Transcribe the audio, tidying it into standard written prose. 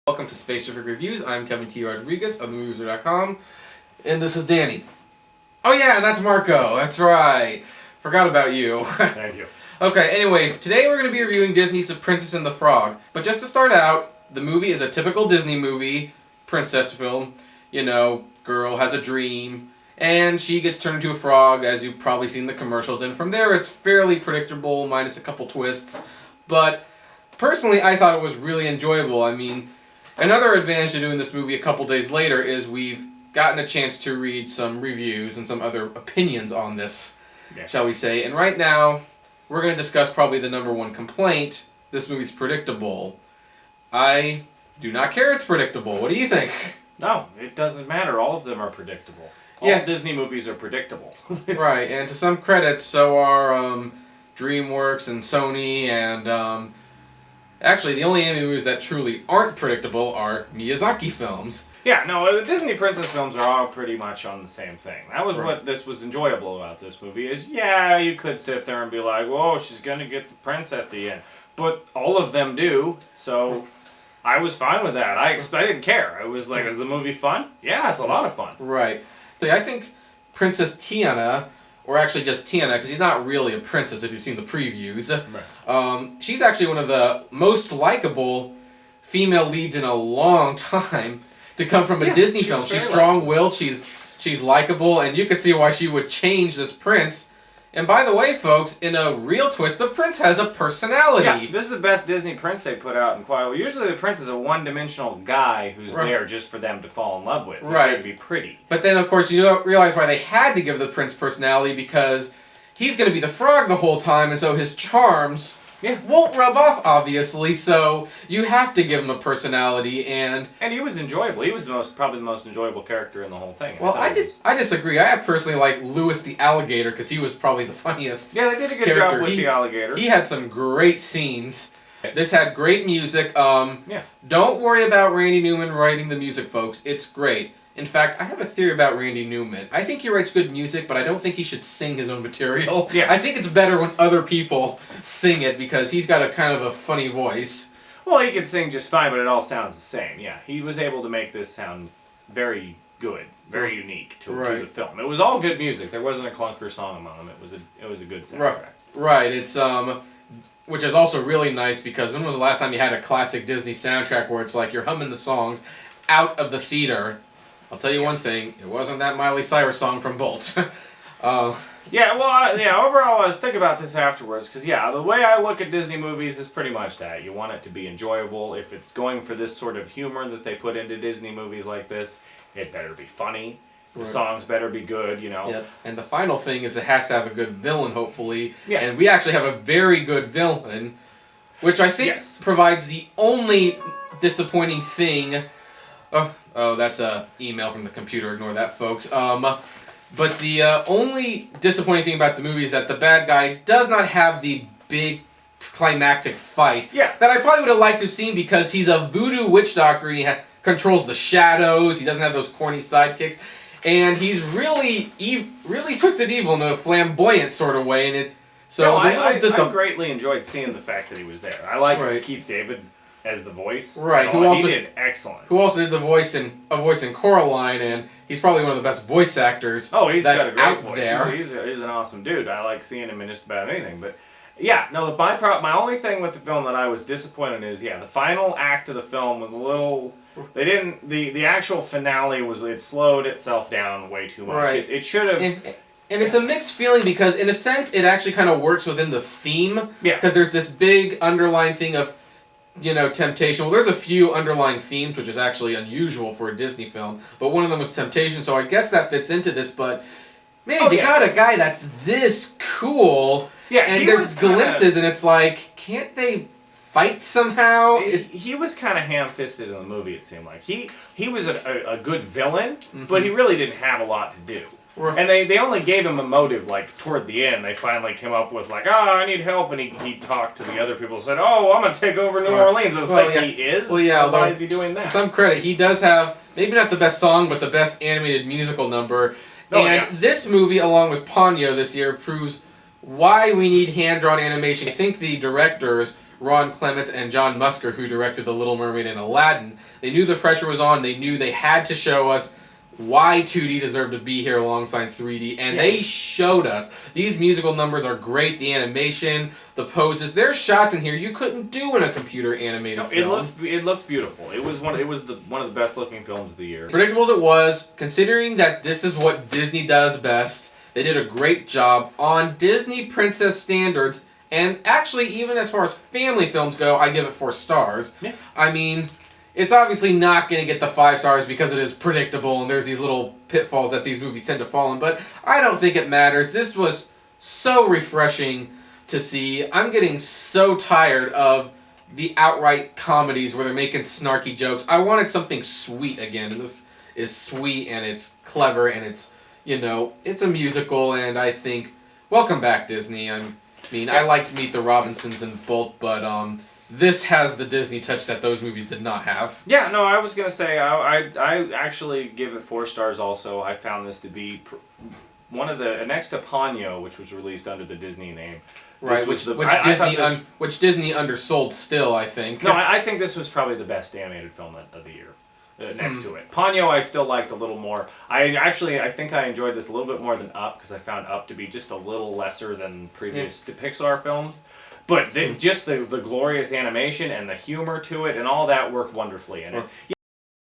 Welcome to Spaceriffic Reviews. I'm Kevin T. Rodriguez of TheMoviesWizard.com, and this is Danny. Oh yeah, and that's Marco. That's right. Forgot about you. Thank you. Okay, anyway, today we're going to be reviewing Disney's The Princess and the Frog. But just to start out, the movie is a typical Disney movie, princess film. You know, girl has a dream, and she gets turned into a frog, as you've probably seen the commercials. And from there, it's fairly predictable, minus a couple twists. But personally, I thought it was really enjoyable. I mean, another advantage of doing this movie a couple days later is we've gotten a chance to read some reviews and some other opinions on this, shall we say. And right now, we're going to discuss probably the number one complaint. This movie's predictable. I do not care it's predictable. What do you think? No, it doesn't matter. All of them are predictable. All Disney movies are predictable. Right, and to some credit, so are DreamWorks and Sony, and actually the only anime movies that truly aren't predictable are Miyazaki films. Yeah, no, the Disney princess films are all pretty much on the same thing. That was what this was enjoyable about this movie is, yeah, you could sit there and be like, whoa, she's going to get the prince at the end. But all of them do, so I was fine with that. I didn't care. I was like, is the movie fun? Yeah, it's a lot of fun. Right. I think Princess Tiana, or actually just Tiana, because she's not really a princess if you've seen the previews. Right. She's actually one of the most likable female leads in a long time to come from a Disney film. She's strong-willed, she's likable, and you can see why she would change this prince. And by the way, folks, in a real twist, the prince has a personality. Yeah, this is the best Disney prince they put out in quite a while. Usually the prince is a one-dimensional guy who's there just for them to fall in love with. Right. To be pretty. But then, of course, you don't realize why they had to give the prince personality, because he's going to be the frog the whole time, and so his charms won't rub off, obviously, so you have to give him a personality, and he was enjoyable. He was probably the most enjoyable character in the whole thing. Well, I disagree. I personally like Louis the alligator, because he was probably the funniest. Yeah, they did a good job with the alligator. He had some great scenes. This had great music. Don't worry about Randy Newman writing the music, folks. It's great. In fact, I have a theory about Randy Newman. I think he writes good music, but I don't think he should sing his own material. Yeah. I think it's better when other people sing it, because he's got a kind of a funny voice. Well, he can sing just fine, but it all sounds the same. Yeah, he was able to make this sound very good, very unique to the film. It was all good music. There wasn't a clunker song among them. It was a good soundtrack. Right. It's which is also really nice, because when was the last time you had a classic Disney soundtrack where it's like you're humming the songs out of the theater? I'll tell you one thing, it wasn't that Miley Cyrus song from Bolt. Overall, I was thinking about this afterwards, because, the way I look at Disney movies is pretty much that. You want it to be enjoyable. If it's going for this sort of humor that they put into Disney movies like this, it better be funny. The songs better be good, Yep. And the final thing is it has to have a good villain, hopefully. Yeah. And we actually have a very good villain, which I think provides the only disappointing thing. Oh, that's a email from the computer. Ignore that, folks. But the only disappointing thing about the movie is that the bad guy does not have the big climactic fight that I probably would have liked to have seen, because he's a voodoo witch doctor and he controls the shadows. He doesn't have those corny sidekicks, and he's really twisted evil in a flamboyant sort of way. And I greatly enjoyed seeing the fact that he was there. I like Keith David as the voice. Right. He did excellent. Who also did the voice in Coraline, and he's probably one of the best voice actors got a great out voice. there. He's an awesome dude. I like seeing him in just about anything. But my only thing with the film that I was disappointed in is the final act of the film was a little. They didn't the actual finale it slowed itself down way too much. Right. It should have. And it's a mixed feeling, because in a sense it actually kind of works within the theme. Yeah. Because there's this big underlying thing of, temptation. Well, there's a few underlying themes, which is actually unusual for a Disney film, but one of them was temptation, so I guess that fits into this, but man, you got a guy that's this cool, and there's glimpses, and it's like, can't they fight somehow? He was kind of ham-fisted in the movie, it seemed like. He was a good villain, but he really didn't have a lot to do. Right. And they only gave him a motive, toward the end. They finally came up with, I need help, and he talked to the other people and said, I'm going to take over New Orleans. It's he is? Well, yeah. Why is he doing that? Some credit. He does have, maybe not the best song, but the best animated musical number. This movie, along with Ponyo this year, proves why we need hand-drawn animation. I think the directors Ron Clements and John Musker, who directed The Little Mermaid and Aladdin. They knew the pressure was on. They knew they had to show us why 2D deserved to be here alongside 3D, and they showed us. These musical numbers are great. The animation, the poses. There's shots in here you couldn't do in a computer animated film. It looked beautiful. It was one of the best looking films of the year. Predictable as it was, considering that this is what Disney does best, they did a great job on Disney princess standards, and actually even as far as family films go, I give it 4 stars. Yeah. I mean, it's obviously not going to get the 5 stars because it is predictable and there's these little pitfalls that these movies tend to fall in, but I don't think it matters. This was so refreshing to see. I'm getting so tired of the outright comedies where they're making snarky jokes. I wanted something sweet again, and this is sweet and it's clever and it's, it's a musical, and I think, welcome back, Disney. I liked Meet the Robinsons and Bolt, but this has the Disney touch that those movies did not have. Yeah, no, I was going to say, I actually give it 4 stars also. I found this to be one of the, next to Ponyo, which was released under the Disney name. Right, which Disney undersold still, I think. No, I think this was probably the best animated film of the year. Next to it. Ponyo I still liked a little more. I think I enjoyed this a little bit more than Up, because I found Up to be just a little lesser than previous Pixar films. But just the glorious animation and the humor to it and all that worked wonderfully. And